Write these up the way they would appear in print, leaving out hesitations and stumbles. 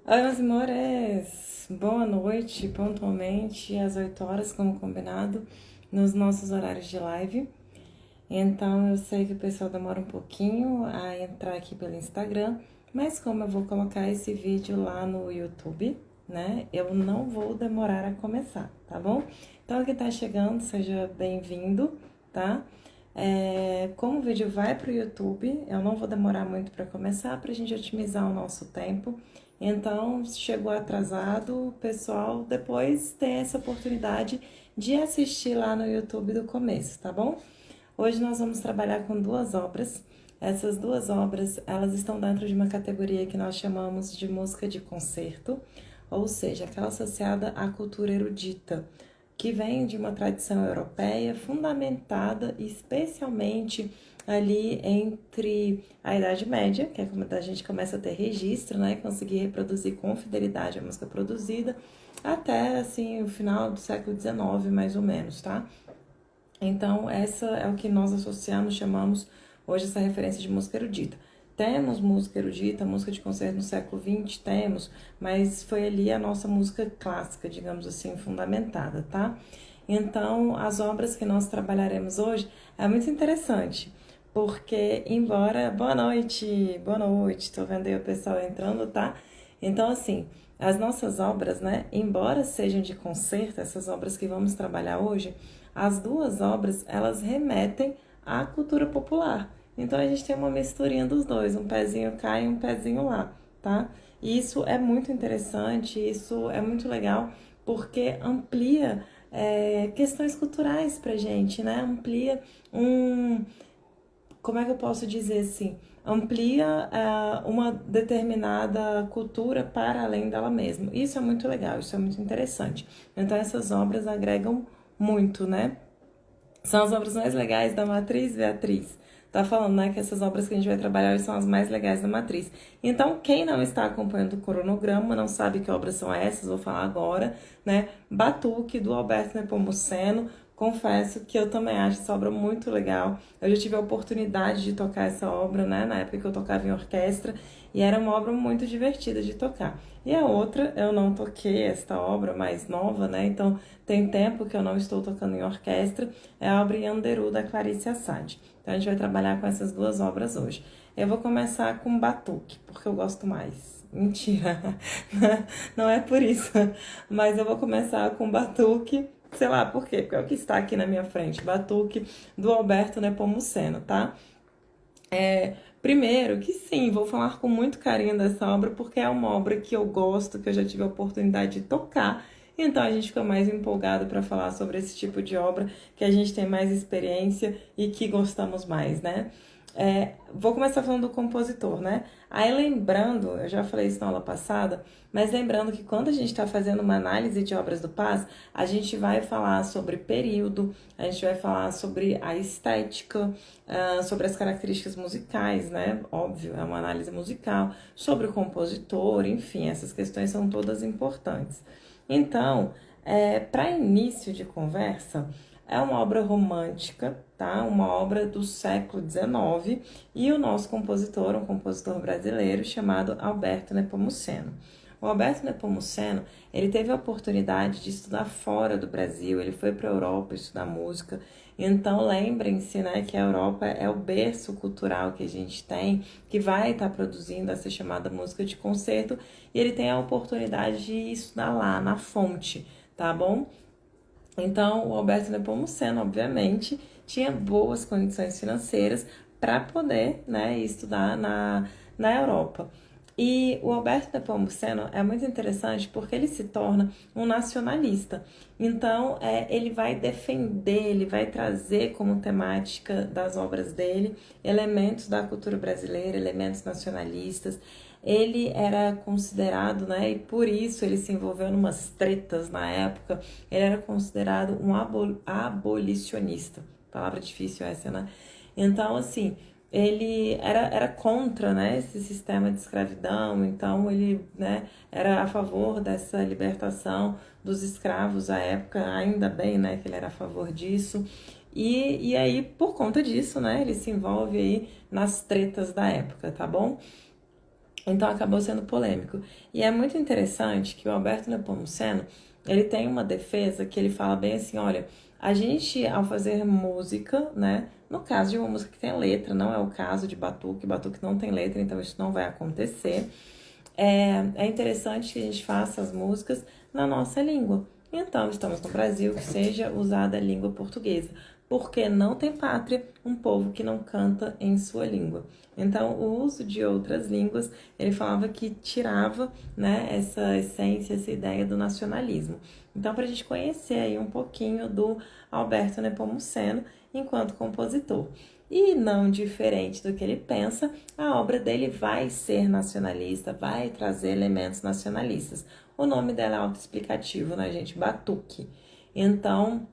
Oi, meus amores! Boa noite, pontualmente às 8 horas, como combinado, nos nossos horários de live. Então, eu sei que o pessoal demora um pouquinho a entrar aqui pelo Instagram, mas como eu vou colocar esse vídeo lá no YouTube, né, eu não vou demorar a começar, tá bom? Então, quem tá chegando, seja bem-vindo, tá? Como o vídeo vai pro YouTube, eu não vou demorar muito para começar, pra gente otimizar o nosso tempo. Então, se chegou atrasado, o pessoal depois tem essa oportunidade de assistir lá no YouTube do começo, tá bom? Hoje nós vamos trabalhar com duas obras. Essas duas obras, elas estão dentro de uma categoria que nós chamamos de música de concerto, ou seja, aquela associada à cultura erudita, que vem de uma tradição europeia fundamentada especialmente ali entre a Idade Média, que é quando a gente começa a ter registro, né, conseguir reproduzir com fidelidade a música produzida, até assim o final do século XIX, mais ou menos, tá? Então, essa é o que nós associamos, chamamos hoje essa referência de música erudita. Temos música erudita, música de concerto no século XX, temos, mas foi ali a nossa música clássica, digamos assim, fundamentada, tá? Então, as obras que nós trabalharemos hoje é muito interessante, porque embora... boa noite, tô vendo aí o pessoal entrando, tá? Então, assim, as nossas obras, né, embora sejam de concerto, essas obras que vamos trabalhar hoje, as duas obras, elas remetem à cultura popular. Então a gente tem uma misturinha dos dois, um pezinho cá e um pezinho lá, tá? E isso é muito interessante, isso é muito legal, porque amplia questões culturais pra gente, né? Amplia um, como é que eu posso dizer assim? Amplia uma determinada cultura para além dela mesma. Isso é muito legal, isso é muito interessante. Então essas obras agregam muito, né? São as obras mais legais da matriz, Beatriz. Tá falando, né, que essas obras que a gente vai trabalhar hoje são as mais legais da matriz. Então, quem não está acompanhando o cronograma, não sabe que obras são essas, vou falar agora, né? Batuque, do Alberto Nepomuceno. Confesso que eu também acho essa obra muito legal. Eu já tive a oportunidade de tocar essa obra, né, na época que eu tocava em orquestra, e era uma obra muito divertida de tocar. E a outra, eu não toquei esta obra mais nova, né? Então tem tempo que eu não estou tocando em orquestra, é a obra Yanderu da Clarice Assad. Então a gente vai trabalhar com essas duas obras hoje. Eu vou começar com Batuque, porque eu gosto mais. Mentira, não é por isso, mas eu vou começar com Batuque, sei lá por quê, porque é o que está aqui na minha frente, Batuque do Alberto Nepomuceno, tá? Primeiro, que sim, vou falar com muito carinho dessa obra, porque é uma obra que eu gosto, que eu já tive a oportunidade de tocar. Então a gente fica mais empolgado para falar sobre esse tipo de obra que a gente tem mais experiência e que gostamos mais, né? Vou começar falando do compositor, né? Aí lembrando, eu já falei isso na aula passada, mas lembrando que quando a gente está fazendo uma análise de obras do Paz, a gente vai falar sobre período, a gente vai falar sobre a estética, sobre as características musicais, né? Óbvio, é uma análise musical, sobre o compositor, enfim, essas questões são todas importantes. Então, para início de conversa, é uma obra romântica, tá? Uma obra do século XIX e o nosso compositor, um compositor brasileiro chamado Alberto Nepomuceno. O Alberto Nepomuceno, ele teve a oportunidade de estudar fora do Brasil, ele foi para a Europa estudar música. Então, lembrem-se, né, que a Europa é o berço cultural que a gente tem, que vai estar produzindo essa chamada música de concerto, e ele tem a oportunidade de estudar lá, na fonte, tá bom? Então, o Alberto Nepomuceno, obviamente, tinha boas condições financeiras para poder, né, estudar na Europa. E o Alberto Nepomuceno é muito interessante porque ele se torna um nacionalista. Então, ele vai defender, ele vai trazer como temática das obras dele elementos da cultura brasileira, elementos nacionalistas. Ele era considerado, né, e por isso ele se envolveu em umas tretas na época, ele era considerado um abolicionista. Palavra difícil essa, né? Então, assim, ele era contra, né, esse sistema de escravidão, então ele, né, era a favor dessa libertação dos escravos à época, ainda bem, né, que ele era a favor disso. E aí, por conta disso, né, ele se envolve aí nas tretas da época, tá bom? Então acabou sendo polêmico. E é muito interessante que o Alberto Nepomuceno, ele tem uma defesa que ele fala bem assim, olha, a gente ao fazer música, né, no caso de uma música que tem letra, não é o caso de batuque, batuque não tem letra, então isso não vai acontecer. É interessante que a gente faça as músicas na nossa língua. Então, estamos no Brasil, que seja usada a língua portuguesa. Porque não tem pátria um povo que não canta em sua língua. Então, o uso de outras línguas, ele falava que tirava, né, essa essência, essa ideia do nacionalismo. Então, para a gente conhecer aí um pouquinho do Alberto Nepomuceno enquanto compositor. E não diferente do que ele pensa, a obra dele vai ser nacionalista, vai trazer elementos nacionalistas. O nome dela é autoexplicativo, né, gente? Batuque. Então,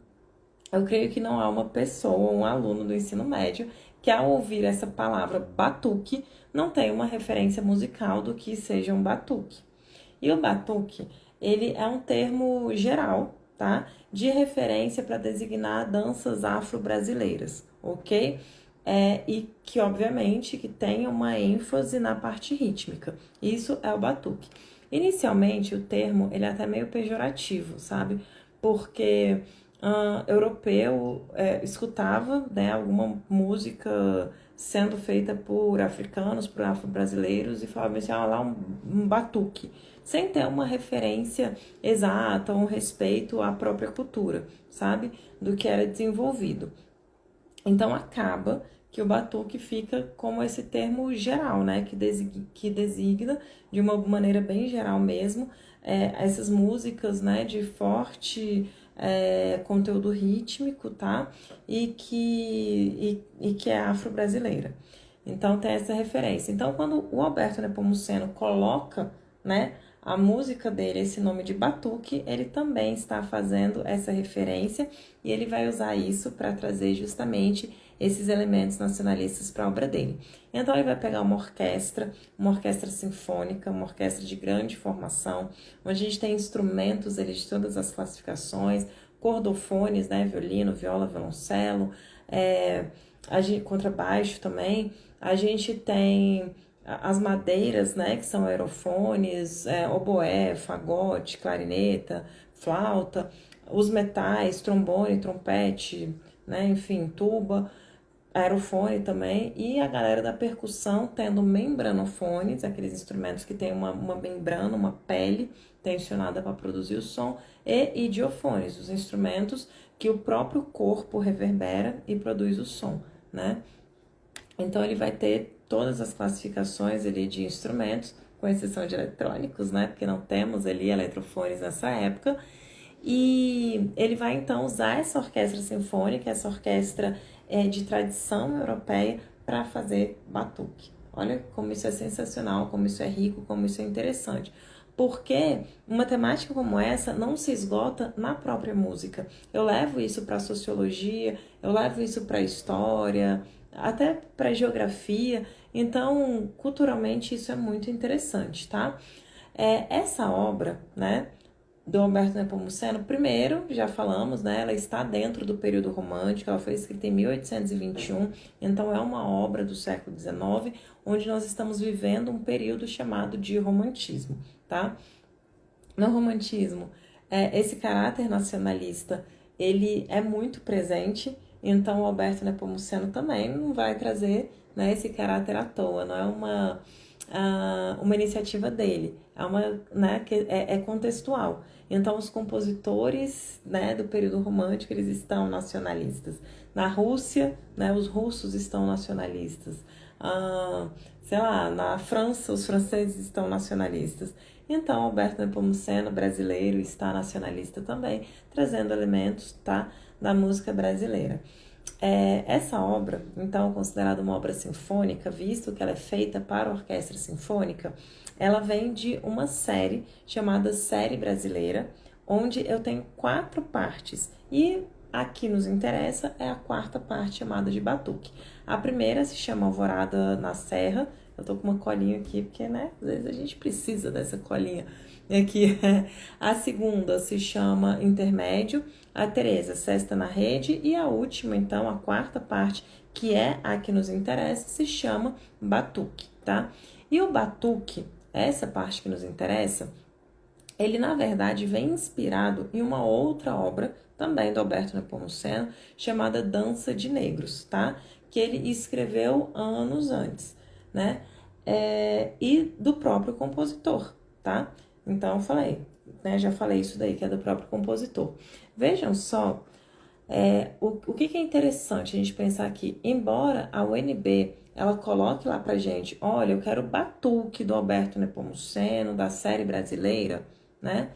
eu creio que não há uma pessoa, um aluno do ensino médio, que ao ouvir essa palavra batuque, não tem uma referência musical do que seja um batuque. E o batuque, ele é um termo geral, tá? De referência para designar danças afro-brasileiras, ok? E que, obviamente, que tem uma ênfase na parte rítmica. Isso é o batuque. Inicialmente, o termo, ele é até meio pejorativo, sabe? Porque europeu escutava, né, alguma música sendo feita por africanos, por afro-brasileiros, e falava assim, lá um batuque, sem ter uma referência exata, um respeito à própria cultura, sabe? Do que era desenvolvido. Então acaba que o batuque fica como esse termo geral, né? Que designa de uma maneira bem geral mesmo essas músicas, né? De forte conteúdo rítmico, tá? E que é afro-brasileira. Então tem essa referência. Então quando o Alberto Nepomuceno coloca, né? A música dele, esse nome de batuque, ele também está fazendo essa referência e ele vai usar isso para trazer justamente esses elementos nacionalistas para a obra dele. Então ele vai pegar uma orquestra sinfônica, uma orquestra de grande formação, onde a gente tem instrumentos ele, de todas as classificações, cordofones, né, violino, viola, violoncelo, contrabaixo também. A gente tem as madeiras, né, que são aerofones, oboé, fagote, clarineta, flauta, os metais, trombone, trompete, né, enfim, tuba, aerofone também, e a galera da percussão tendo membranofones, aqueles instrumentos que tem uma membrana, uma pele tensionada para produzir o som, e idiofones, os instrumentos que o próprio corpo reverbera e produz o som, né? Então ele vai ter todas as classificações ali de instrumentos, com exceção de eletrônicos, né? Porque não temos ali eletrofones nessa época. E ele vai então usar essa orquestra sinfônica, essa orquestra de tradição europeia, para fazer batuque. Olha como isso é sensacional, como isso é rico, como isso é interessante. Porque uma temática como essa não se esgota na própria música. Eu levo isso para a sociologia, eu levo isso para a história, até para geografia. Então, culturalmente, isso é muito interessante, tá? Essa obra, né, do Alberto Nepomuceno, primeiro, já falamos, né, ela está dentro do período romântico, ela foi escrita em 1821, então é uma obra do século XIX, onde nós estamos vivendo um período chamado de romantismo, tá? No romantismo, esse caráter nacionalista, ele é muito presente, então o Alberto Nepomuceno também não vai trazer, né, esse caráter à toa, não é uma iniciativa dele, né, que é contextual. Então os compositores, né, do período romântico, eles estão nacionalistas. Na Rússia, né, os russos estão nacionalistas. Sei lá, na França, os franceses estão nacionalistas. Então, Alberto Nepomuceno, brasileiro, está nacionalista também, trazendo elementos, tá, da música brasileira. Essa obra, então, considerada uma obra sinfônica, visto que ela é feita para orquestra sinfônica, ela vem de uma série chamada Série Brasileira, onde eu tenho 4 partes. E a que nos interessa é a 4ª parte, chamada de Batuque. A primeira se chama Alvorada na Serra. Eu tô com uma colinha aqui, porque, né, às vezes a gente precisa dessa colinha aqui. A segunda se chama Intermédio, a Teresa, Sesta na Rede, e a última, então, a 4ª parte, que é a que nos interessa, se chama Batuque, tá? E o batuque, essa parte que nos interessa, ele na verdade vem inspirado em uma outra obra, também do Alberto Nepomuceno, chamada Dança de Negros, tá? Que ele escreveu anos antes, né? E do próprio compositor, tá? Então eu falei, né? Já falei isso daí, que é do próprio compositor. Vejam só, o que é interessante a gente pensar aqui, embora a UNB ela coloque lá pra gente, olha, eu quero o batuque do Alberto Nepomuceno, da série brasileira, né?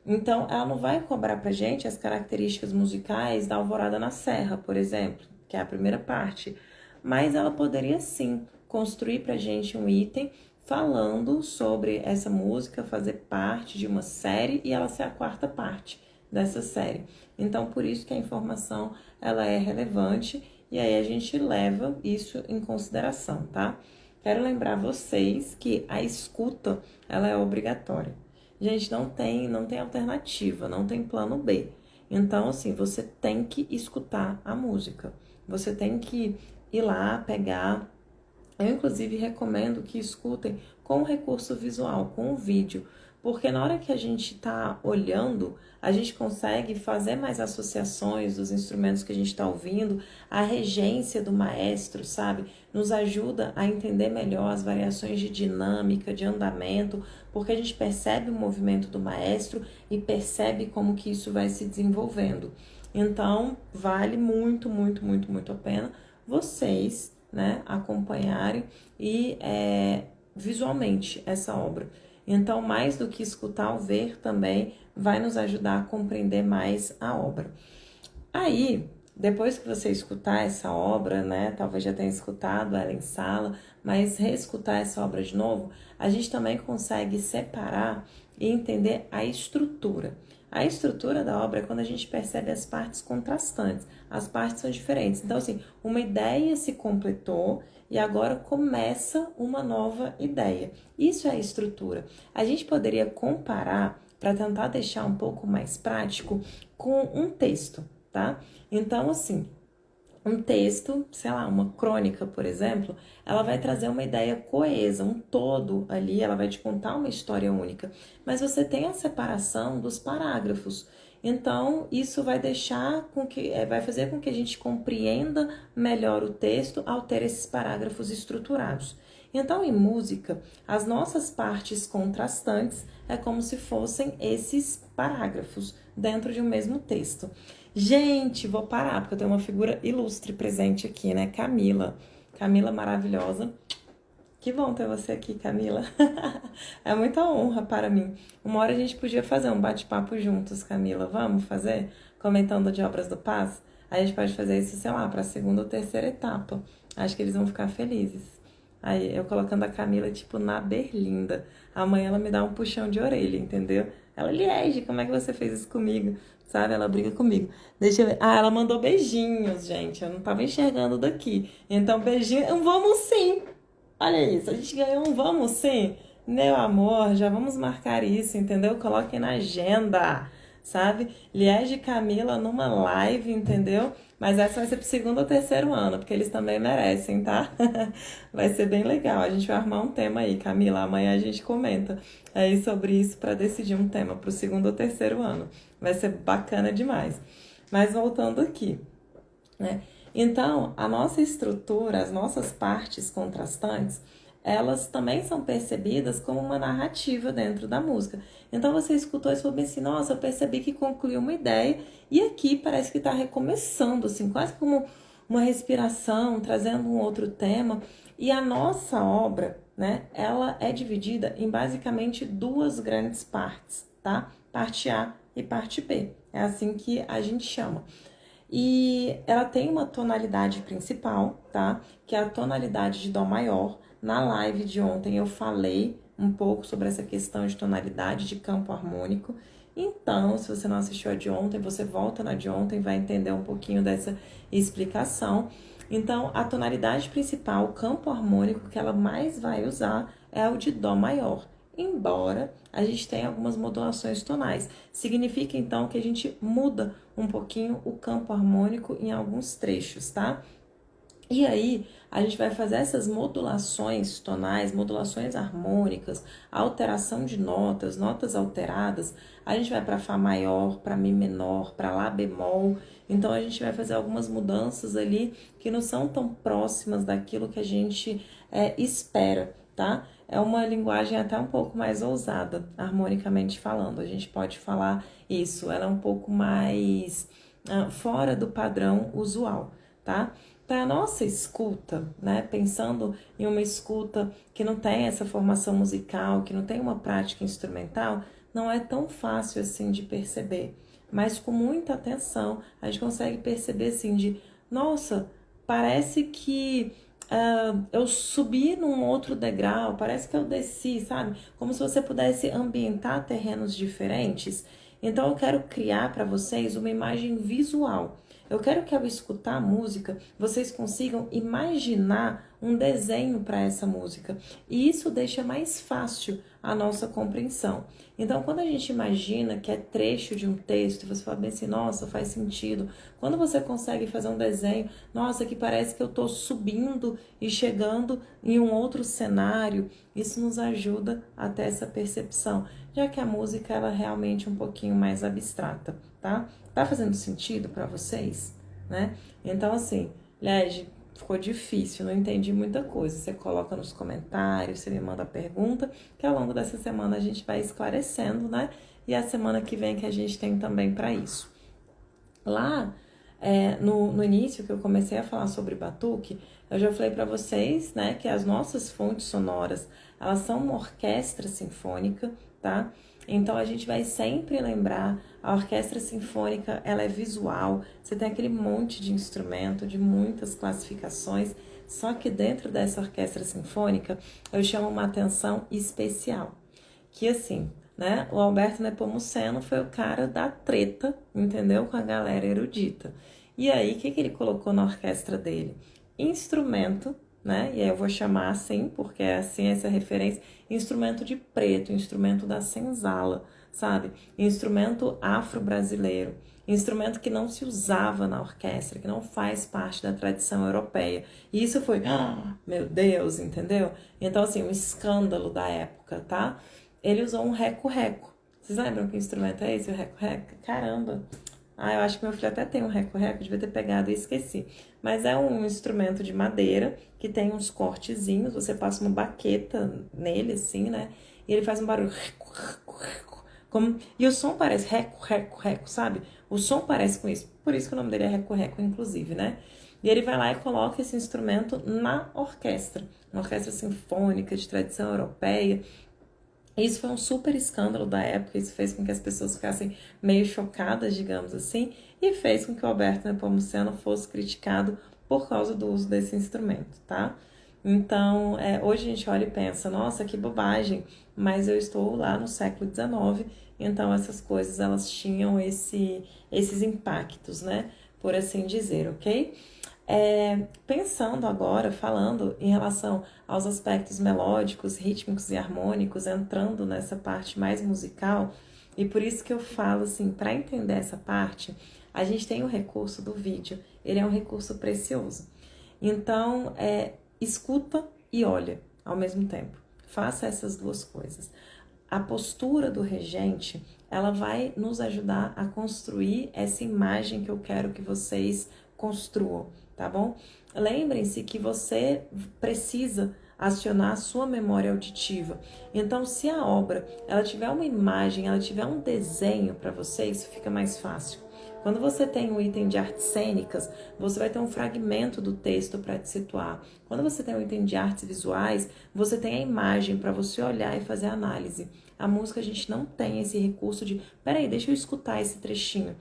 Então, ela não vai cobrar pra gente as características musicais da Alvorada na Serra, por exemplo, que é a primeira parte, mas ela poderia sim construir pra gente um item falando sobre essa música fazer parte de uma série e ela ser a quarta parte dessa série. Então, por isso que a informação ela é relevante e aí a gente leva isso em consideração, tá? Quero lembrar vocês que a escuta ela é obrigatória. Gente, não tem alternativa, não tem plano B. Então, assim, você tem que escutar a música. Você tem que ir lá, pegar. Eu, inclusive, recomendo que escutem com recurso visual, com o vídeo, porque na hora que a gente está olhando, a gente consegue fazer mais associações dos instrumentos que a gente está ouvindo, a regência do maestro, sabe? Nos ajuda a entender melhor as variações de dinâmica, de andamento, porque a gente percebe o movimento do maestro e percebe como que isso vai se desenvolvendo. Então, vale muito, muito, muito, muito a pena vocês, né, acompanharem e visualmente essa obra. Então, mais do que escutar, o ver também vai nos ajudar a compreender mais a obra. Aí, depois que você escutar essa obra, né, talvez já tenha escutado ela em sala, mas reescutar essa obra de novo, a gente também consegue separar e entender a estrutura. A estrutura da obra é quando a gente percebe as partes contrastantes, as partes são diferentes. Então, assim, uma ideia se completou e agora começa uma nova ideia. Isso é a estrutura. A gente poderia comparar, para tentar deixar um pouco mais prático, com um texto, tá? Então, assim, um texto, sei lá, uma crônica, por exemplo, ela vai trazer uma ideia coesa, um todo ali, ela vai te contar uma história única. Mas você tem a separação dos parágrafos. Então, isso vai deixar vai fazer com que a gente compreenda melhor o texto ao ter esses parágrafos estruturados. Então, em música, as nossas partes contrastantes é como se fossem esses parágrafos dentro de um mesmo texto. Gente, vou parar, porque eu tenho uma figura ilustre presente aqui, né? Camila. Camila maravilhosa. Que bom ter você aqui, Camila. É muita honra para mim. Uma hora a gente podia fazer um bate-papo juntos, Camila. Vamos fazer? Comentando de Obras do Paz? Aí a gente pode fazer isso, sei lá, para a segunda ou terceira etapa. Acho que eles vão ficar felizes. Aí, eu colocando a Camila, tipo, na berlinda. Amanhã ela me dá um puxão de orelha, entendeu? Ela, Liege, como é que você fez isso comigo? Sabe? Ela briga comigo. Deixa eu ver. Ah, ela mandou beijinhos, gente. Eu não tava enxergando daqui. Então, beijinho. Um vamos sim. Olha isso. A gente ganhou um vamos sim. Meu amor, já vamos marcar isso, entendeu? Coloquem na agenda, sabe? Liege e Camila numa live, entendeu? Mas essa vai ser pro segundo ou terceiro ano, porque eles também merecem, tá? Vai ser bem legal. A gente vai arrumar um tema aí, Camila. Amanhã a gente comenta aí sobre isso para decidir um tema pro segundo ou terceiro ano. Vai ser bacana demais. Mas voltando aqui, né? Então, a nossa estrutura, as nossas partes contrastantes, elas também são percebidas como uma narrativa dentro da música. Então, você escutou e falou assim, nossa, eu percebi que concluiu uma ideia e aqui parece que está recomeçando, assim, quase como uma respiração, trazendo um outro tema. E a nossa obra, né, ela é dividida em basicamente duas grandes partes, tá? Parte A e parte B. É assim que a gente chama. E ela tem uma tonalidade principal, tá? Que é a tonalidade de Dó maior. Na live de ontem eu falei um pouco sobre essa questão de tonalidade de campo harmônico. Então, se você não assistiu a de ontem, você volta na de ontem e vai entender um pouquinho dessa explicação. Então, a tonalidade principal, o campo harmônico que ela mais vai usar é o de Dó maior. Embora a gente tenha algumas modulações tonais. Significa, então, que a gente muda um pouquinho o campo harmônico em alguns trechos, tá? E aí, a gente vai fazer essas modulações tonais, modulações harmônicas, alteração de notas, notas alteradas. A gente vai para Fá maior, para Mi menor, para Lá bemol. Então, a gente vai fazer algumas mudanças ali que não são tão próximas daquilo que a gente espera, tá? É uma linguagem até um pouco mais ousada, harmonicamente falando. A gente pode falar isso. Ela é um pouco mais fora do padrão usual, tá? Para a nossa escuta, né? Pensando em uma escuta que não tem essa formação musical, que não tem uma prática instrumental, não é tão fácil assim de perceber. Mas com muita atenção, a gente consegue perceber assim de, nossa, parece que eu subi num outro degrau, parece que eu desci, sabe? Como se você pudesse ambientar terrenos diferentes. Então eu quero criar para vocês uma imagem visual. Eu quero que ao escutar a música, vocês consigam imaginar um desenho para essa música. E isso deixa mais fácil a nossa compreensão. Então, quando a gente imagina que é trecho de um texto, você fala bem assim, nossa, faz sentido. Quando você consegue fazer um desenho, nossa, que parece que eu estou subindo e chegando em um outro cenário, isso nos ajuda a ter essa percepção, já que a música ela é realmente um pouquinho mais abstrata, tá? Tá fazendo sentido para vocês, né? Então, assim, Lege, ficou difícil, não entendi muita coisa. Você coloca nos comentários, você me manda a pergunta, que ao longo dessa semana a gente vai esclarecendo, né? E a semana que vem que a gente tem também para isso. Lá, no início que eu comecei a falar sobre batuque, eu já falei para vocês, né, que as nossas fontes sonoras, elas são uma orquestra sinfônica, tá? Então a gente vai sempre lembrar, a orquestra sinfônica, ela é visual, você tem aquele monte de instrumento, de muitas classificações, só que dentro dessa orquestra sinfônica, eu chamo uma atenção especial, que assim, né, o Alberto Nepomuceno foi o cara da treta, entendeu? Com a galera erudita. E aí, o que ele colocou na orquestra dele? Instrumento, né? E aí eu vou chamar assim, porque é assim essa referência, instrumento de preto, instrumento da senzala, sabe? Instrumento afro-brasileiro, instrumento que não se usava na orquestra, que não faz parte da tradição europeia. E isso foi, meu Deus, entendeu? Então, assim, um escândalo da época, tá? Ele usou um reco-reco. Vocês lembram que instrumento é esse, o reco-reco? Caramba! Ah, eu acho que meu filho até tem um reco-reco, devia ter pegado e esqueci. Mas é um instrumento de madeira que tem uns cortezinhos, você passa uma baqueta nele, assim, né? E ele faz um barulho. Como... E o som parece reco, sabe? O som parece com isso. Por isso que o nome dele é reco, inclusive, né? E ele vai lá e coloca esse instrumento na orquestra. Uma orquestra sinfônica de tradição europeia. Isso foi um super escândalo da época, isso fez com que as pessoas ficassem meio chocadas, digamos assim, e fez com que o Alberto Nepomuceno fosse criticado por causa do uso desse instrumento, tá? Então, hoje a gente olha e pensa, nossa, que bobagem, mas eu estou lá no século XIX, então essas coisas elas tinham esses impactos, né? Por assim dizer, ok? Pensando agora, falando em relação aos aspectos melódicos, rítmicos e harmônicos, entrando nessa parte mais musical, e por isso que eu falo assim, para entender essa parte, a gente tem o recurso do vídeo, ele é um recurso precioso. Então, escuta e olha ao mesmo tempo. Faça essas duas coisas. A postura do regente, ela vai nos ajudar a construir essa imagem que eu quero que vocês construam, tá bom? Lembrem-se que você precisa acionar a sua memória auditiva. Então, se a obra ela tiver uma imagem, ela tiver um desenho para você, isso fica mais fácil. Quando você tem um item de artes cênicas, você vai ter um fragmento do texto para te situar. Quando você tem um item de artes visuais, você tem a imagem para você olhar e fazer a análise. A música a gente não tem esse recurso de, peraí, deixa eu escutar esse trechinho.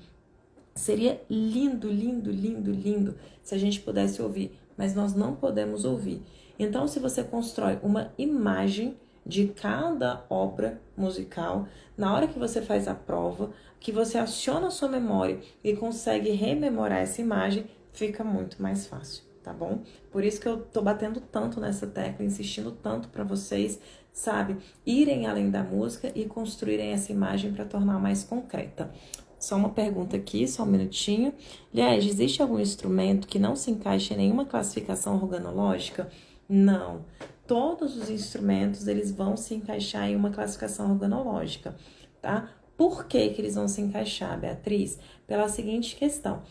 Seria lindo, lindo, lindo, lindo se a gente pudesse ouvir, mas nós não podemos ouvir. Então, se você constrói uma imagem de cada obra musical, na hora que você faz a prova, que você aciona a sua memória e consegue rememorar essa imagem, fica muito mais fácil, tá bom? Por isso que eu tô batendo tanto nessa tecla, insistindo tanto para vocês, sabe, irem além da música e construírem essa imagem para tornar mais concreta. Só uma pergunta aqui, só um minutinho. Liege, existe algum instrumento que não se encaixa em nenhuma classificação organológica? Não. Todos os instrumentos, eles vão se encaixar em uma classificação organológica, tá? Por que que eles vão se encaixar, Beatriz? Pela seguinte questão.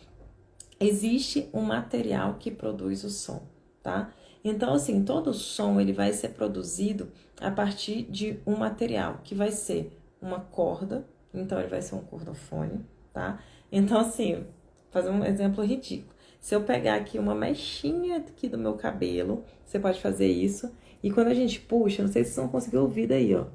Existe um material que produz o som, tá? Então, assim, todo som, ele vai ser produzido a partir de um material, que vai ser uma corda, então ele vai ser um cordofone, tá? Então, assim, fazer um exemplo ridículo. Se eu pegar aqui uma mechinha aqui do meu cabelo, você pode fazer isso, e quando a gente puxa, não sei se vocês vão conseguir ouvir daí, ó,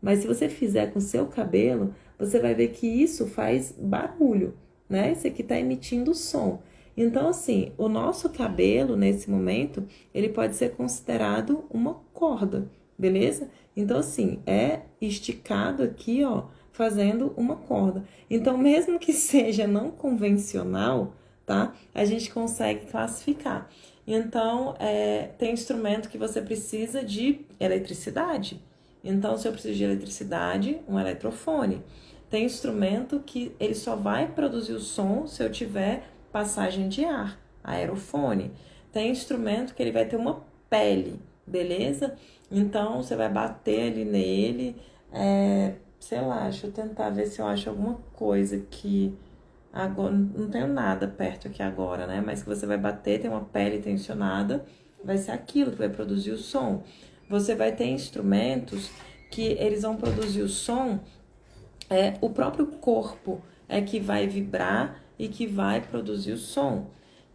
mas se você fizer com o seu cabelo, você vai ver que isso faz barulho, né? Esse aqui tá emitindo som. Então, assim, o nosso cabelo, nesse momento, ele pode ser considerado uma corda, beleza? Então, assim, é esticado aqui, ó, fazendo uma corda. Então, mesmo que seja não convencional, tá? A gente consegue classificar. Então, tem instrumento que você precisa de eletricidade. Então, se eu preciso de eletricidade, um eletrofone. Tem instrumento que ele só vai produzir o som se eu tiver passagem de ar, aerofone. Tem instrumento que ele vai ter uma pele, beleza? Então, você vai bater ali nele, sei lá, deixa eu tentar ver se eu acho alguma coisa que agora, não tenho nada perto aqui agora, né? Mas que você vai bater, tem uma pele tensionada, vai ser aquilo que vai produzir o som. Você vai ter instrumentos que eles vão produzir o som, o próprio corpo é que vai vibrar e que vai produzir o som.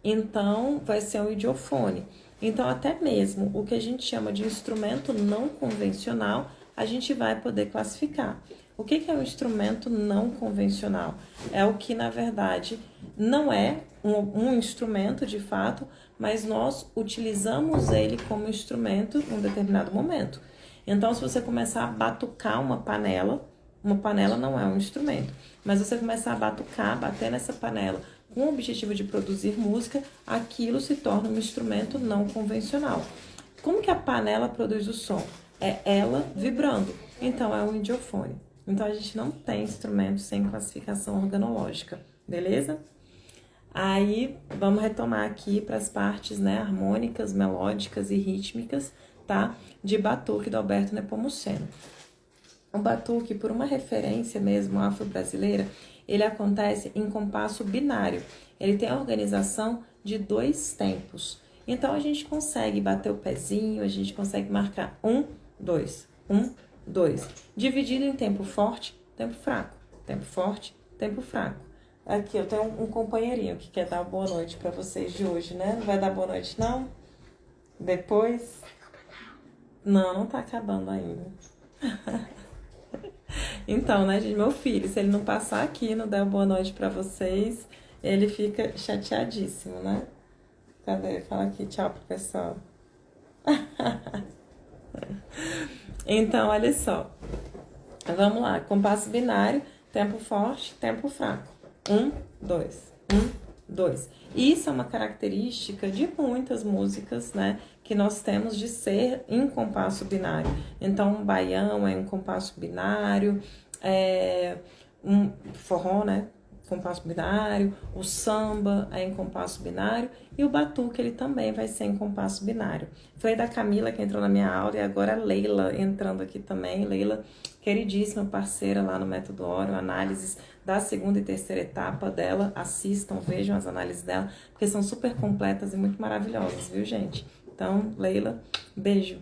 Então, vai ser um idiofone. Então, até mesmo o que a gente chama de instrumento não convencional, a gente vai poder classificar. O que é um instrumento não convencional? É o que, na verdade, não é um instrumento de fato, mas nós utilizamos ele como instrumento em um determinado momento. Então, se você começar a batucar uma panela não é um instrumento, mas você começar a batucar, bater nessa panela com o objetivo de produzir música, aquilo se torna um instrumento não convencional. Como que a panela produz o som? É ela vibrando, então é um idiofone. Então, a gente não tem instrumento sem classificação organológica, beleza? Aí, vamos retomar aqui para as partes, né, harmônicas, melódicas e rítmicas, tá? De batuque do Alberto Nepomuceno. O batuque, por uma referência mesmo afro-brasileira, ele acontece em compasso binário. Ele tem a organização de 2 tempos. Então, a gente consegue bater o pezinho, a gente consegue marcar 1, 2, 1, 2. Dividido em tempo forte, tempo fraco. Tempo forte, tempo fraco. Aqui, eu tenho um companheirinho que quer dar boa noite para vocês de hoje, né? Não vai dar boa noite, não? Depois? Não, não tá acabando ainda. Então, né, gente, meu filho, se ele não passar aqui, não der boa noite pra vocês, ele fica chateadíssimo, né? Cadê? Fala aqui, tchau pro pessoal. Então, olha só. Vamos lá, compasso binário, tempo forte, tempo fraco. 1, 2, 1, 2. Isso é uma característica de muitas músicas, né, que nós temos de ser em compasso binário. Então, um baião é um compasso binário, um forró, né, compasso binário, o samba é em compasso binário e o batuque ele também vai ser em compasso binário. Foi da Camila que entrou na minha aula e agora a Leila entrando aqui também. Leila, queridíssima parceira lá no Método Oro, análises da 2ª e 3ª etapa dela. Assistam, vejam as análises dela, porque são super completas e muito maravilhosas, viu, gente? Então, Leila, beijo.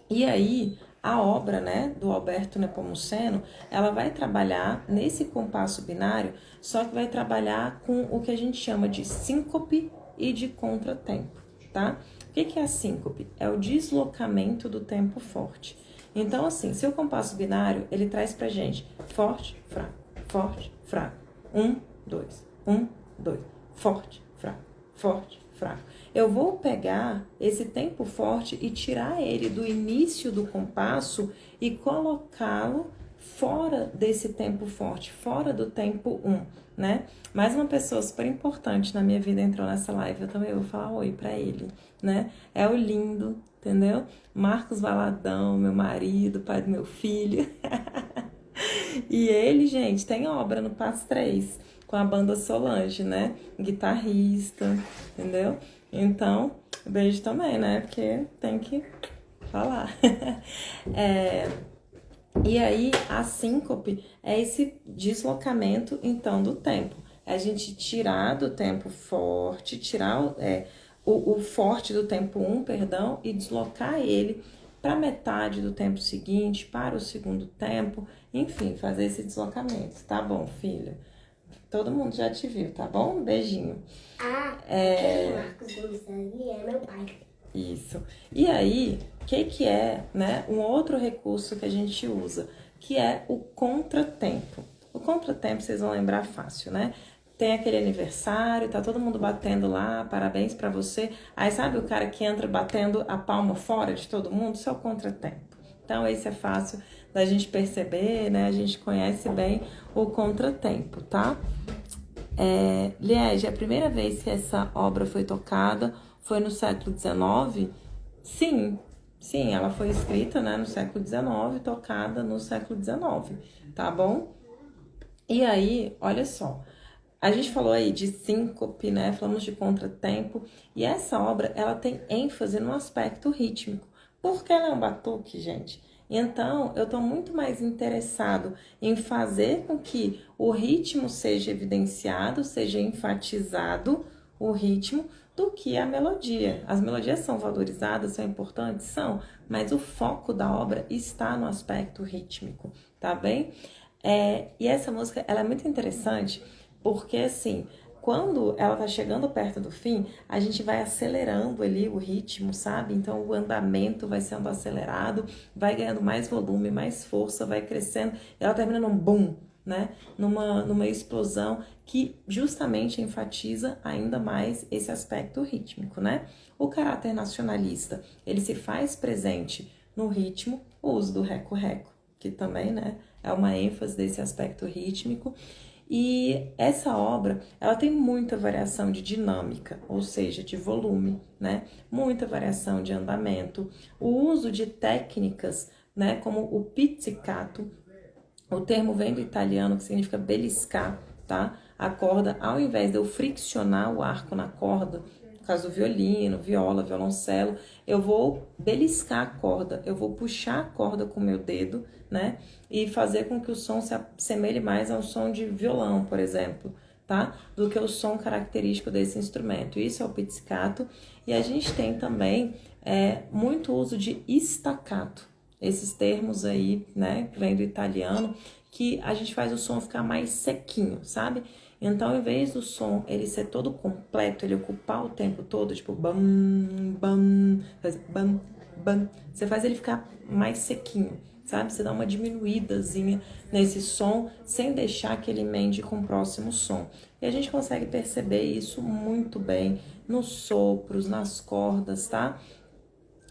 E aí, a obra, né, do Alberto Nepomuceno, ela vai trabalhar nesse compasso binário, só que vai trabalhar com o que a gente chama de síncope e de contratempo, tá? O que é a síncope? É o deslocamento do tempo forte. Então, assim, seu compasso binário, ele traz pra gente forte, fraco, forte, fraco. 1, 2, 1, 2, forte, fraco, forte, fraco. Eu vou pegar esse tempo forte e tirar ele do início do compasso e colocá-lo fora desse tempo forte, fora do tempo 1, né? Mais uma pessoa super importante na minha vida entrou nessa live, eu também vou falar oi pra ele, né? É o lindo, entendeu? Marcos Valadão, meu marido, pai do meu filho. E ele, gente, tem obra no Passo 3, com a banda Solange, né? Guitarrista, entendeu? Então, beijo também, né? Porque tem que falar. É, e aí, a síncope é esse deslocamento, então, do tempo. É a gente tirar do tempo forte, tirar o forte do tempo 1, perdão, e deslocar ele para metade do tempo seguinte, para o segundo tempo, enfim, fazer esse deslocamento. Tá bom, filho? Todo mundo já te viu, tá bom? Um beijinho. Quem é Marcos Gonçalves é meu pai. Isso. E aí, o que é, né, um outro recurso que a gente usa, que é o contratempo. O contratempo, vocês vão lembrar fácil, né? Tem aquele aniversário, tá todo mundo batendo lá, parabéns pra você. Aí sabe o cara que entra batendo a palma fora de todo mundo? Isso é o contratempo. Então, esse é fácil da gente perceber, né? A gente conhece bem o contratempo, tá? Liege, a primeira vez que essa obra foi tocada foi no século XIX? Sim, ela foi escrita, né, no século XIX, tocada no século XIX, tá bom? E aí, olha só, a gente falou aí de síncope, né, falamos de contratempo, e essa obra, ela tem ênfase no aspecto rítmico, porque ela é um batuque, gente. Então, eu estou muito mais interessado em fazer com que o ritmo seja evidenciado, seja enfatizado o ritmo, do que a melodia. As melodias são valorizadas, são importantes? São, mas o foco da obra está no aspecto rítmico, tá bem? E essa música, ela é muito interessante porque, assim, quando ela tá chegando perto do fim, a gente vai acelerando ali o ritmo, sabe? Então o andamento vai sendo acelerado, vai ganhando mais volume, mais força, vai crescendo, e ela termina num boom, né? Numa explosão que justamente enfatiza ainda mais esse aspecto rítmico, né? O caráter nacionalista, ele se faz presente no ritmo, o uso do reco-reco, que também, né, é uma ênfase desse aspecto rítmico. E essa obra, ela tem muita variação de dinâmica, ou seja, de volume, né? Muita variação de andamento, o uso de técnicas, né, como o pizzicato. O termo vem do italiano, que significa beliscar, tá? A corda, ao invés de eu friccionar o arco na corda, no caso do violino, viola, violoncelo, eu vou beliscar a corda, eu vou puxar a corda com o meu dedo, né? E fazer com que o som se assemelhe mais ao som de violão, por exemplo, tá? Do que o som característico desse instrumento. Isso é o pizzicato. E a gente tem também muito uso de staccato. Esses termos aí, né, que vem do italiano, que a gente faz o som ficar mais sequinho, sabe? Então, em vez do som ele ser todo completo, ele ocupar o tempo todo, tipo bam, bam, bam, bam, você faz ele ficar mais sequinho, sabe? Você dá uma diminuídazinha nesse som, sem deixar que ele emende com o próximo som. E a gente consegue perceber isso muito bem nos sopros, nas cordas, tá?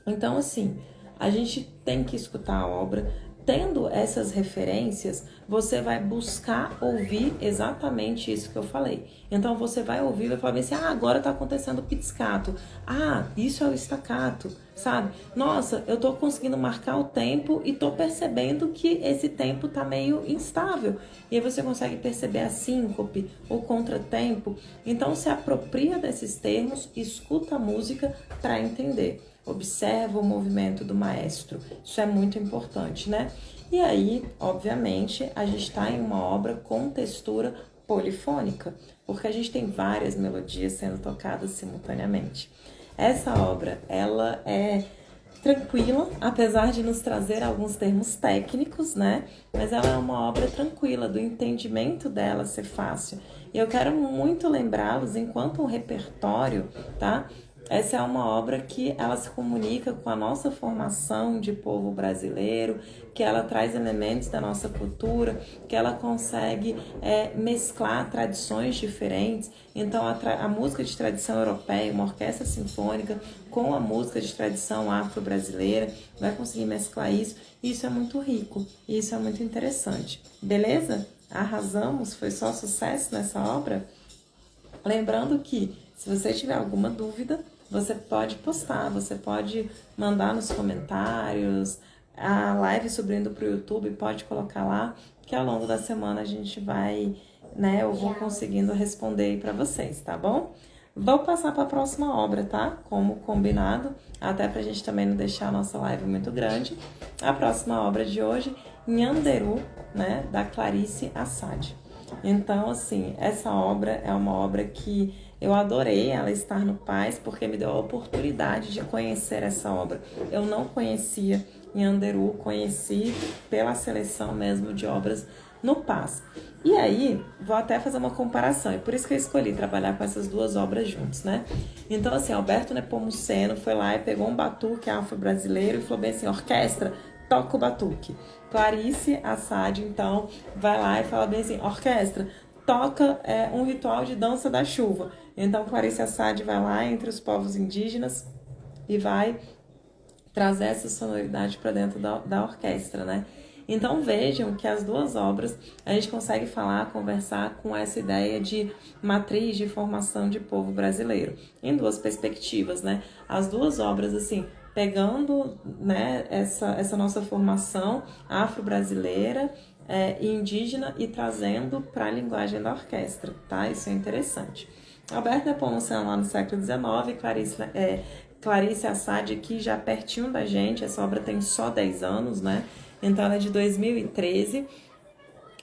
Então, assim, a gente tem que escutar a obra. Tendo essas referências, você vai buscar ouvir exatamente isso que eu falei. Então, você vai ouvir e vai falar assim, agora tá acontecendo o pizzicato. Isso é o staccato, sabe? Nossa, eu tô conseguindo marcar o tempo e tô percebendo que esse tempo tá meio instável. E aí você consegue perceber a síncope, o contratempo. Então, se apropria desses termos, escuta a música para entender. Observa o movimento do maestro. Isso é muito importante, né? E aí, obviamente, a gente está em uma obra com textura polifônica, porque a gente tem várias melodias sendo tocadas simultaneamente. Essa obra, ela é tranquila, apesar de nos trazer alguns termos técnicos, né? Mas ela é uma obra tranquila, do entendimento dela ser fácil. E eu quero muito lembrá-los enquanto um repertório, tá? Essa é uma obra que ela se comunica com a nossa formação de povo brasileiro, que ela traz elementos da nossa cultura, que ela consegue mesclar tradições diferentes. Então, a música de tradição europeia, uma orquestra sinfônica, com a música de tradição afro-brasileira, vai conseguir mesclar isso. Isso é muito rico, isso é muito interessante. Beleza? Arrasamos, foi só sucesso nessa obra? Lembrando que, se você tiver alguma dúvida, você pode postar, você pode mandar nos comentários, a live subindo para o YouTube, pode colocar lá, que ao longo da semana a gente vai, né, eu vou conseguindo responder aí para vocês, tá bom? Vou passar para a próxima obra, tá? Como combinado, até pra gente também não deixar a nossa live muito grande. A próxima obra de hoje, Nhanderu, né, da Clarice Assad. Então, assim, essa obra é uma obra que eu adorei ela estar no Paz, porque me deu a oportunidade de conhecer essa obra. Eu não conhecia Nhanderu, conheci pela seleção mesmo de obras no Paz. E aí, vou até fazer uma comparação, e por isso que eu escolhi trabalhar com essas duas obras juntos, né? Então, assim, Alberto Nepomuceno foi lá e pegou um batuque afro-brasileiro e falou bem assim, orquestra, toca o batuque. Clarice Assad, então, vai lá e fala bem assim, orquestra, toca um ritual de dança da chuva. Então, Clarice Assad vai lá entre os povos indígenas e vai trazer essa sonoridade para dentro da orquestra, né? Então vejam que as duas obras a gente consegue falar, conversar com essa ideia de matriz de formação de povo brasileiro, em duas perspectivas, né? As duas obras, assim, pegando, né, essa nossa formação afro-brasileira e indígena e trazendo para a linguagem da orquestra, tá? Isso é interessante. Alberto Nepomuceno lá no século XIX, Clarice Assad aqui já pertinho da gente, essa obra tem só 10 anos, né? Então ela é de 2013,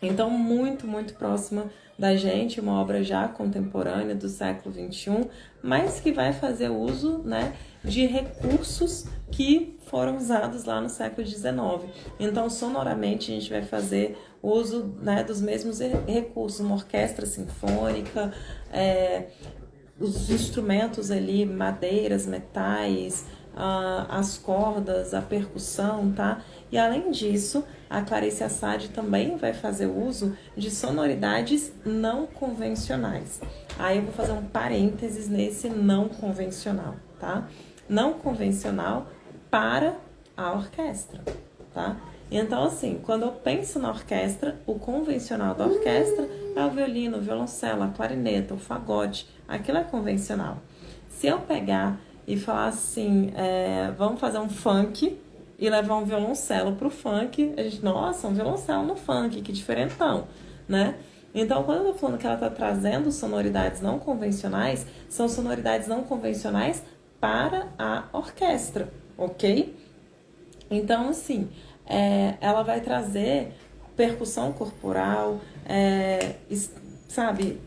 então muito, muito próxima da gente, uma obra já contemporânea do século XXI, mas que vai fazer uso, né, de recursos que foram usados lá no século XIX. Então, sonoramente, a gente vai fazer uso, né, dos mesmos recursos, uma orquestra sinfônica, os instrumentos ali, madeiras, metais, as cordas, a percussão, tá? E além disso, a Clarice Assad também vai fazer uso de sonoridades não convencionais. Aí eu vou fazer um parênteses nesse não convencional, tá? Não convencional para a orquestra, tá? Então, assim, quando eu penso na orquestra, o convencional da orquestra é o violino, o violoncelo, a clarineta, o fagote. Aquilo é convencional. Se eu pegar e falar assim, vamos fazer um funk e levar um violoncelo pro funk, a gente, nossa, um violoncelo no funk, que diferentão, né? Então, quando eu tô falando que ela tá trazendo sonoridades não convencionais, são sonoridades não convencionais para a orquestra, ok? Então, assim, ela vai trazer percussão corporal, sabe?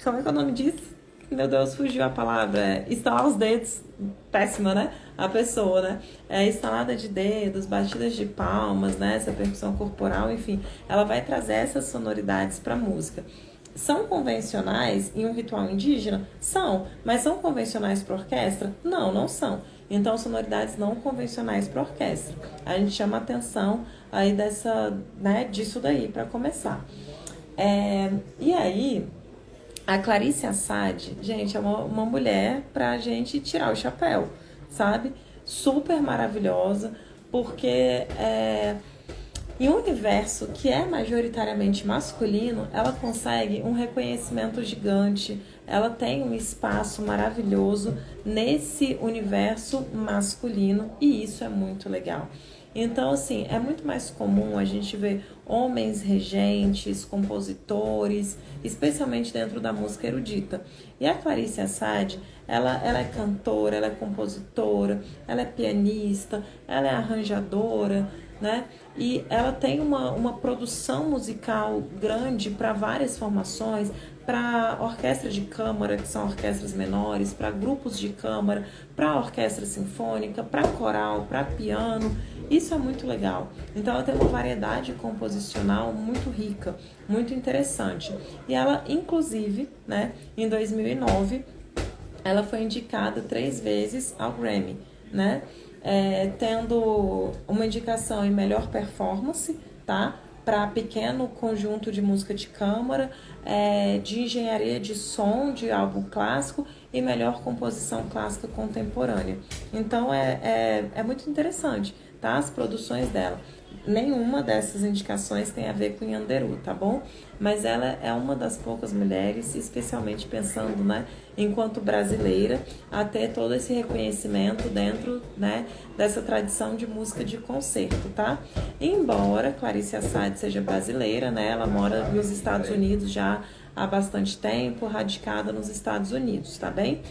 Como é que é o nome disso? Meu Deus, fugiu a palavra. Estalar os dedos, péssima, né? A pessoa, né? Estalada de dedos, batidas de palmas, né? Essa percussão corporal, enfim. Ela vai trazer essas sonoridades para a música. São convencionais em um ritual indígena? São. Mas são convencionais para orquestra? Não, não são. Então, sonoridades não convencionais para orquestra. A gente chama atenção aí disso daí para começar. E aí, a Clarice Assad, gente, é uma mulher pra gente tirar o chapéu, sabe? Super maravilhosa, porque em um universo que é majoritariamente masculino, ela consegue um reconhecimento gigante, ela tem um espaço maravilhoso nesse universo masculino e isso é muito legal. Então, assim, é muito mais comum a gente ver homens regentes, compositores, especialmente dentro da música erudita. E a Clarice Assad, ela é cantora, ela é compositora, ela é pianista, ela é arranjadora, né? E ela tem uma produção musical grande para várias formações, para orquestra de câmara, que são orquestras menores, para grupos de câmara, para orquestra sinfônica, para coral, para piano. Isso é muito legal. Então ela tem uma variedade composicional muito rica, muito interessante. E ela, inclusive, né, em 2009, ela foi indicada 3 vezes ao Grammy, né? Tendo uma indicação em melhor performance, tá? Para pequeno conjunto de música de câmara, de engenharia de som de álbum clássico e melhor composição clássica contemporânea. Então é muito interessante. tá? As produções dela. Nenhuma dessas indicações tem a ver com Nhanderu, tá bom? Mas ela é uma das poucas mulheres, especialmente pensando, né, enquanto brasileira, a ter todo esse reconhecimento dentro, né, dessa tradição de música de concerto, tá? Embora Clarice Assad seja brasileira, né, ela mora nos Estados Unidos já há bastante tempo, radicada nos Estados Unidos, tá bem?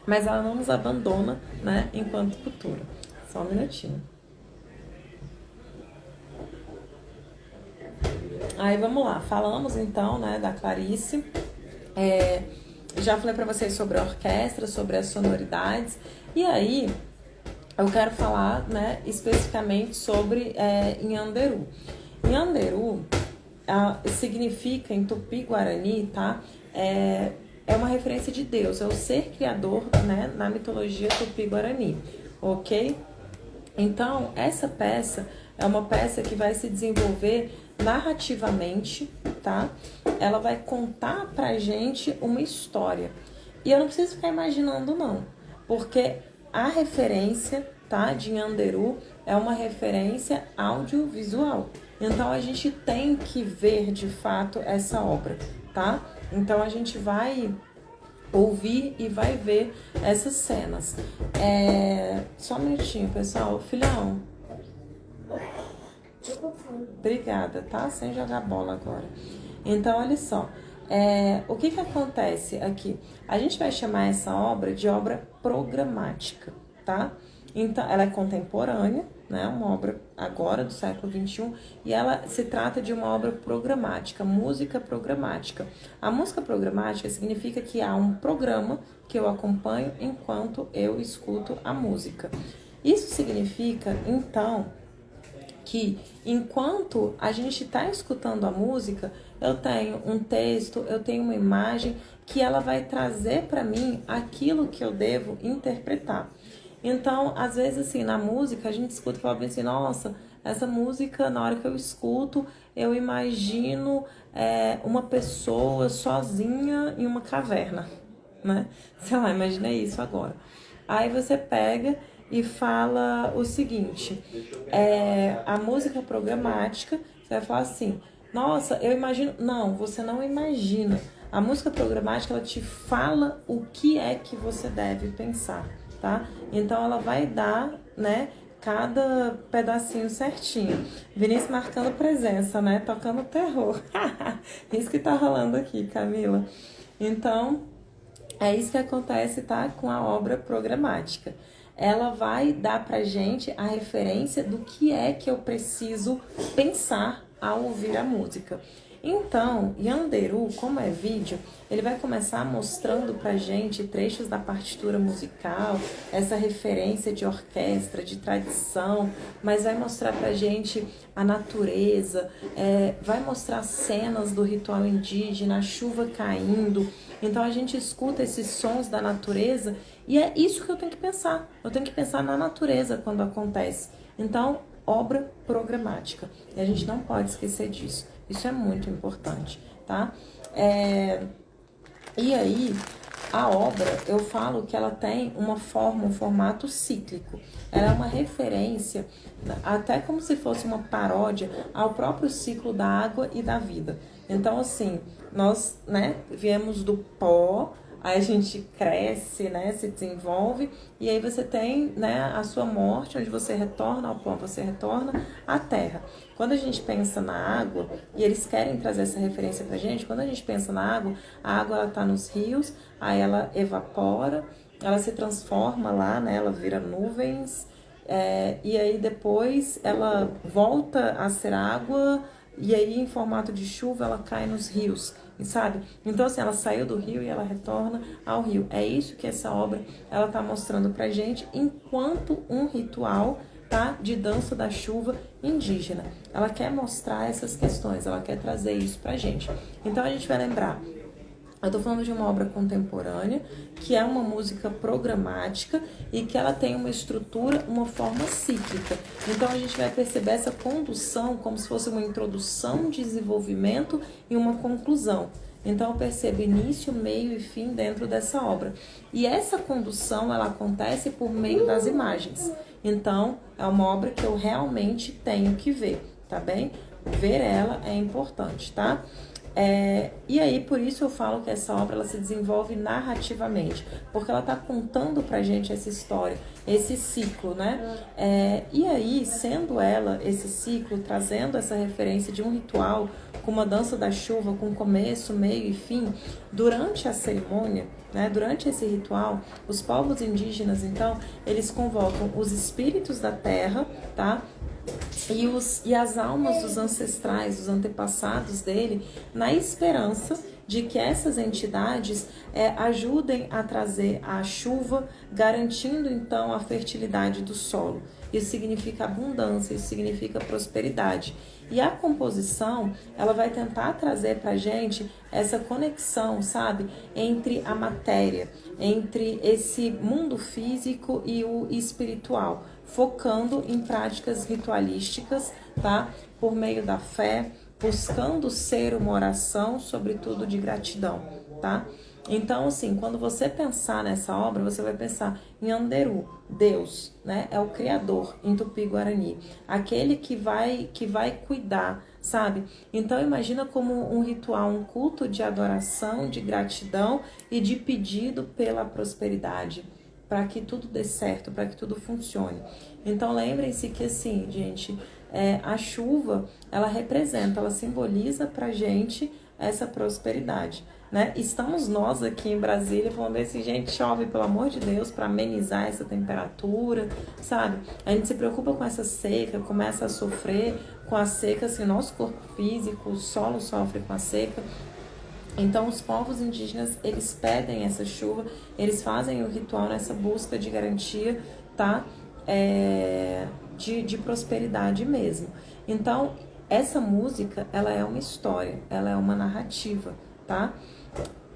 Mas ela não nos abandona, né, enquanto cultura. Só um minutinho. Aí vamos lá, falamos então, né, da Clarice. Já falei para vocês sobre a orquestra, sobre as sonoridades. E aí eu quero falar, né, especificamente sobre Nhanderu. Nhanderu significa em Tupi-Guarani, tá? É uma referência de Deus, é o ser criador, né, na mitologia Tupi-Guarani, ok? Então, essa peça é uma peça que vai se desenvolver narrativamente, tá? Ela vai contar pra gente uma história. E eu não preciso ficar imaginando, não, porque a referência, tá, de Nhanderu é uma referência audiovisual. Então, a gente tem que ver, de fato, essa obra, tá? Então, a gente vai ouvir e vai ver essas cenas. Só um minutinho, pessoal. Filhão. Obrigada, tá? Sem jogar bola agora. Então, olha só. O que acontece aqui? A gente vai chamar essa obra de obra programática, tá? Então, ela é contemporânea, né? Uma obra agora do século XXI, e ela se trata de uma obra programática, música programática. A música programática significa que há um programa que eu acompanho enquanto eu escuto a música. Isso significa, então, que enquanto a gente está escutando a música, eu tenho um texto, eu tenho uma imagem que ela vai trazer para mim aquilo que eu devo interpretar. Então, às vezes, assim, na música, a gente escuta e fala assim, nossa, essa música, na hora que eu escuto, eu imagino uma pessoa sozinha em uma caverna, né? Sei lá, imaginei isso agora. Aí você pega e fala o seguinte, a música programática, você vai falar assim, nossa, eu imagino... Não, você não imagina. A música programática, ela te fala o que é que você deve pensar, tá? Então, ela vai dar, né, cada pedacinho certinho. Vinícius marcando presença, né? Tocando terror. Isso que tá rolando aqui, Camila. Então, é isso que acontece, tá? Com a obra programática. Ela vai dar pra gente a referência do que é que eu preciso pensar ao ouvir a música. Então, Nhanderu, como é vídeo, ele vai começar mostrando pra gente trechos da partitura musical, essa referência de orquestra, de tradição, mas vai mostrar pra gente a natureza, vai mostrar cenas do ritual indígena, a chuva caindo. Então a gente escuta esses sons da natureza e é isso que eu tenho que pensar. Eu tenho que pensar na natureza quando acontece. Então, obra programática. E a gente não pode esquecer disso. Isso é muito importante, tá? E aí, a obra, eu falo que ela tem uma forma, um formato cíclico. Ela é uma referência, até como se fosse uma paródia ao próprio ciclo da água e da vida. Então, assim, nós, né, viemos do pó, aí a gente cresce, né, se desenvolve, e aí você tem, né, a sua morte, onde você retorna ao pó, você retorna à terra. Quando a gente pensa na água, e eles querem trazer essa referência pra gente, quando a gente pensa na água, a água ela tá nos rios, aí ela evapora, ela se transforma lá, né, ela vira nuvens, e aí depois ela volta a ser água, e aí em formato de chuva ela cai nos rios, sabe? Então assim, ela saiu do rio e ela retorna ao rio. É isso que essa obra ela tá mostrando pra gente enquanto um ritual, tá, de dança da chuva indígena. Ela quer mostrar essas questões, ela quer trazer isso pra gente. Então a gente vai lembrar, eu tô falando de uma obra contemporânea, que é uma música programática e que ela tem uma estrutura, uma forma cíclica. Então a gente vai perceber essa condução como se fosse uma introdução, desenvolvimento e uma conclusão. Então eu percebo início, meio e fim dentro dessa obra. E essa condução, ela acontece por meio das imagens. Então, é uma obra que eu realmente tenho que ver, tá bem? Ver ela é importante, tá? E aí, por isso eu falo que essa obra ela se desenvolve narrativamente, porque ela está contando pra gente essa história, esse ciclo, né? E aí, sendo ela esse ciclo, trazendo essa referência de um ritual com uma dança da chuva, com começo, meio e fim, durante a cerimônia, né, durante esse ritual, os povos indígenas, então, eles convocam os espíritos da terra, tá? E as almas dos ancestrais, dos antepassados dele, na esperança de que essas entidades ajudem a trazer a chuva, garantindo então a fertilidade do solo. Isso significa abundância, isso significa prosperidade. E a composição, ela vai tentar trazer pra gente essa conexão, sabe, entre a matéria, entre esse mundo físico e o espiritual, focando em práticas ritualísticas, tá? Por meio da fé, buscando ser uma oração, sobretudo de gratidão, tá? Então, assim, quando você pensar nessa obra, você vai pensar em Anderu, Deus, né? É o Criador em Tupi-Guarani, aquele que vai cuidar, sabe? Então, imagina como um ritual, um culto de adoração, de gratidão e de pedido pela prosperidade, para que tudo dê certo, para que tudo funcione. Então, lembrem-se que, assim, gente, a chuva, ela representa, ela simboliza pra gente essa prosperidade, né? Estamos nós aqui em Brasília falando assim, gente, chove, pelo amor de Deus, para amenizar essa temperatura, sabe? A gente se preocupa com essa seca, começa a sofrer com a seca, assim, nosso corpo físico, o solo sofre com a seca. Então, os povos indígenas, eles pedem essa chuva, eles fazem o ritual nessa busca de garantia, tá? De prosperidade mesmo. Então, essa música, ela é uma história, ela é uma narrativa, tá?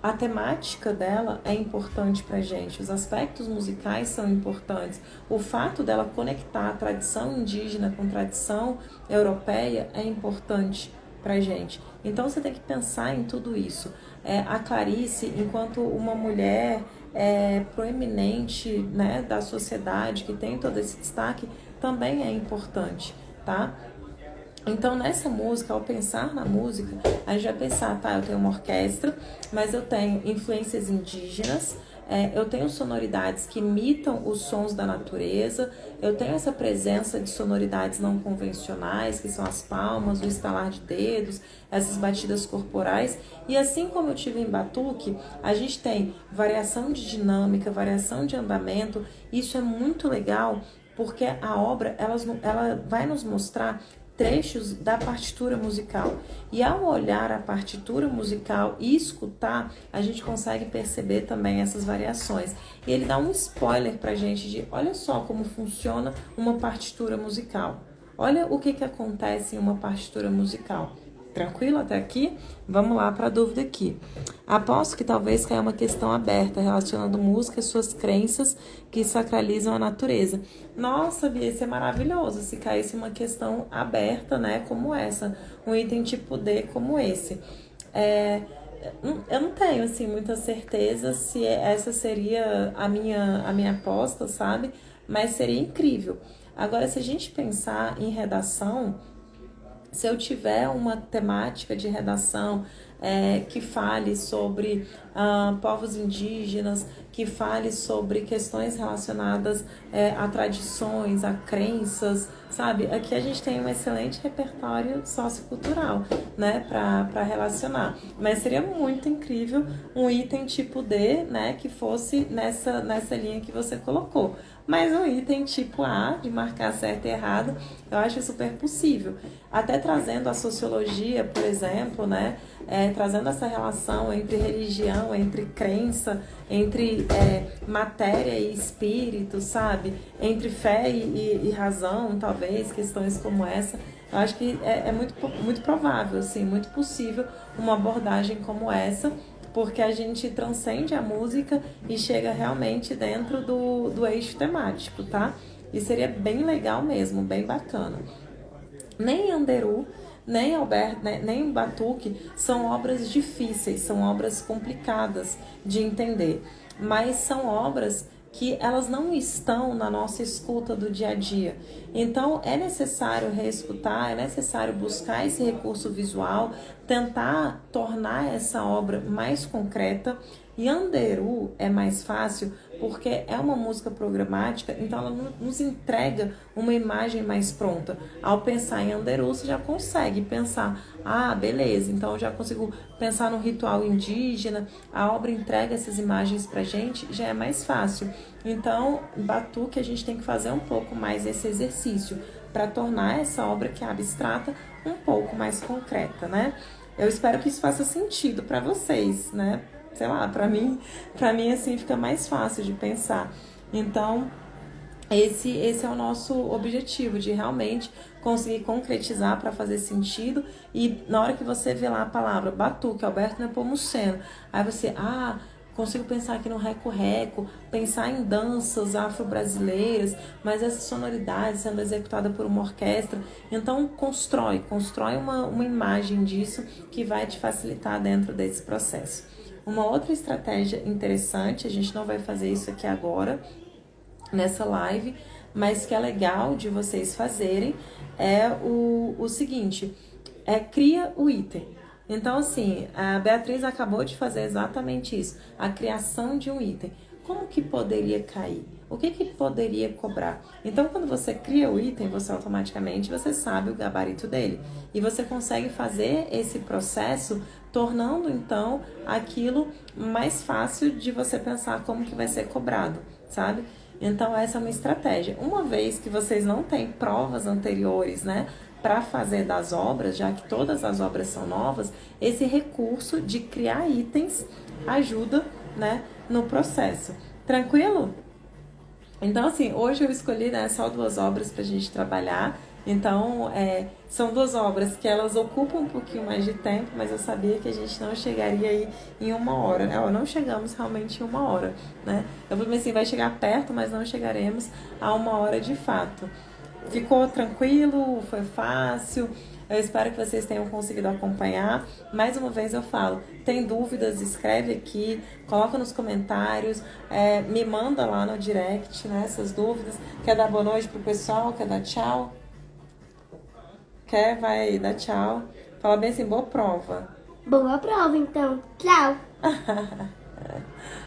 A temática dela é importante pra gente, os aspectos musicais são importantes. O fato dela conectar a tradição indígena com tradição europeia é importante pra gente. Então você tem que pensar em tudo isso. A Clarice, enquanto uma mulher proeminente, né, da sociedade, que tem todo esse destaque, também é importante, tá? Então, nessa música, ao pensar na música, a gente vai pensar, tá, eu tenho uma orquestra, mas eu tenho influências indígenas, eu tenho sonoridades que imitam os sons da natureza, eu tenho essa presença de sonoridades não convencionais, que são as palmas, o estalar de dedos, essas batidas corporais. E assim como eu tive em batuque, a gente tem variação de dinâmica, variação de andamento. Isso é muito legal, porque a obra ela vai nos mostrar trechos da partitura musical. E ao olhar a partitura musical e escutar, a gente consegue perceber também essas variações. E ele dá um spoiler pra gente de, olha só como funciona uma partitura musical. Olha o que acontece em uma partitura musical. Tranquilo até aqui? Vamos lá para a dúvida aqui. Aposto que talvez caia uma questão aberta relacionando música e suas crenças que sacralizam a natureza. Nossa, Bia, isso é maravilhoso se caísse uma questão aberta, né, como essa, um item tipo D como esse. Eu não tenho, assim, muita certeza se essa seria a minha aposta, sabe? Mas seria incrível. Agora, se a gente pensar em redação, se eu tiver uma temática de redação que fale sobre povos indígenas, que fale sobre questões relacionadas a tradições, a crenças, sabe? Aqui a gente tem um excelente repertório sociocultural, né, para relacionar. Mas seria muito incrível um item tipo D, né, que fosse nessa linha que você colocou. Mas um item tipo A, de marcar certo e errado, eu acho super possível. Até trazendo a sociologia, por exemplo, né? Trazendo essa relação entre religião, entre crença, entre matéria e espírito, sabe? Entre fé e razão, talvez, questões como essa. Eu acho que é muito, muito provável, assim, muito possível uma abordagem como essa, porque a gente transcende a música e chega realmente dentro do eixo temático, tá? E seria bem legal mesmo, bem bacana. Nem Anderu, nem Albert, nem Batuque são obras difíceis, são obras complicadas de entender, mas são obras que elas não estão na nossa escuta do dia a dia. Então é necessário reescutar, é necessário buscar esse recurso visual, tentar tornar essa obra mais concreta. E Anderu é mais fácil porque é uma música programática, então ela nos entrega uma imagem mais pronta. Ao pensar em Anderu, você já consegue pensar, beleza, então eu já consigo pensar no ritual indígena, a obra entrega essas imagens pra gente, já é mais fácil. Então, batuque, a gente tem que fazer um pouco mais esse exercício para tornar essa obra que é abstrata um pouco mais concreta, né? Eu espero que isso faça sentido para vocês, né? Sei lá, para mim assim fica mais fácil de pensar. Então, esse é o nosso objetivo, de realmente conseguir concretizar para fazer sentido. E na hora que você vê lá a palavra batuque, Alberto Nepomuceno, aí você, consigo pensar aqui no reco-reco, pensar em danças afro-brasileiras, mas essa sonoridade sendo executada por uma orquestra. Então, constrói uma imagem disso que vai te facilitar dentro desse processo. Uma outra estratégia interessante, a gente não vai fazer isso aqui agora, nessa live, mas que é legal de vocês fazerem, é o seguinte, cria o item. Então, assim, a Beatriz acabou de fazer exatamente isso, a criação de um item. Como que poderia cair? O que poderia cobrar? Então, quando você cria o item, você automaticamente sabe o gabarito dele. E você consegue fazer esse processo, tornando, então, aquilo mais fácil de você pensar como que vai ser cobrado, sabe? Então, essa é uma estratégia. Uma vez que vocês não têm provas anteriores, né, para fazer das obras, já que todas as obras são novas, esse recurso de criar itens ajuda, né, no processo. Tranquilo? Então, assim, hoje eu escolhi, né, só 2 obras para a gente trabalhar. Então, são 2 obras que elas ocupam um pouquinho mais de tempo, mas eu sabia que a gente não chegaria aí em 1 hora. Não chegamos realmente em 1 hora, né? Eu falei assim, vai chegar perto, mas não chegaremos a 1 hora de fato. Ficou tranquilo? Foi fácil? Eu espero que vocês tenham conseguido acompanhar. Mais uma vez eu falo, tem dúvidas, escreve aqui, coloca nos comentários, me manda lá no direct, né, essas dúvidas. Quer dar boa noite pro pessoal? Quer dar tchau? Vai dar tchau. Fala bem assim, boa prova. Boa prova, então. Tchau.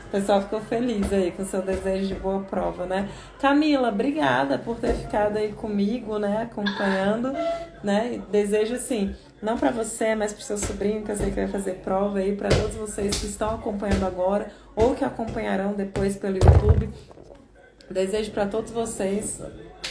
O pessoal ficou feliz aí com o seu desejo de boa prova, né? Camila, obrigada por ter ficado aí comigo, né? Acompanhando, né? Desejo, assim, não para você, mas pro seu sobrinho, que eu sei que vai fazer prova aí, para todos vocês que estão acompanhando agora ou que acompanharão depois pelo YouTube. Desejo para todos vocês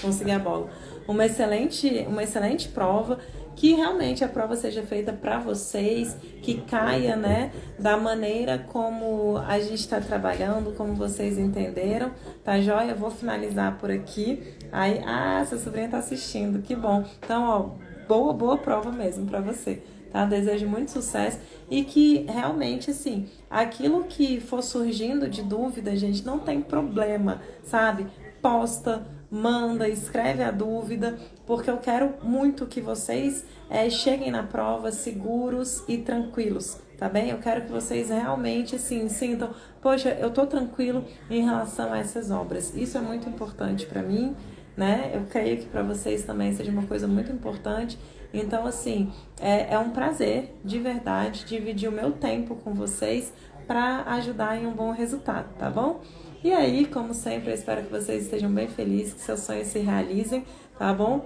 conseguir a bola. Uma excelente prova, que realmente a prova seja feita para vocês, que caia, né, da maneira como a gente está trabalhando, como vocês entenderam, tá joia? Eu vou finalizar por aqui. Aí, sua sobrinha tá assistindo, que bom. Então, boa prova mesmo para você, tá? Desejo muito sucesso e que realmente, assim, aquilo que for surgindo de dúvida, gente, não tem problema, sabe? Posta, manda, escreve a dúvida, porque eu quero muito que vocês cheguem na prova seguros e tranquilos, tá bem? Eu quero que vocês realmente, assim, sintam, poxa, eu tô tranquilo em relação a essas obras. Isso é muito importante para mim, né? Eu creio que para vocês também seja uma coisa muito importante. Então, assim, é um prazer, de verdade, dividir o meu tempo com vocês para ajudar em um bom resultado, tá bom? E aí, como sempre, eu espero que vocês estejam bem felizes, que seus sonhos se realizem, tá bom?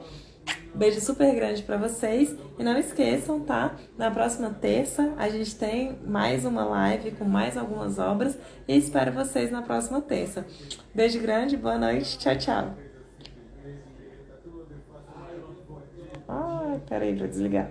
Beijo super grande pra vocês. E não esqueçam, tá? Na próxima terça, a gente tem mais uma live com mais algumas obras. E espero vocês na próxima terça. Beijo grande, boa noite, tchau, tchau. Peraí pra desligar.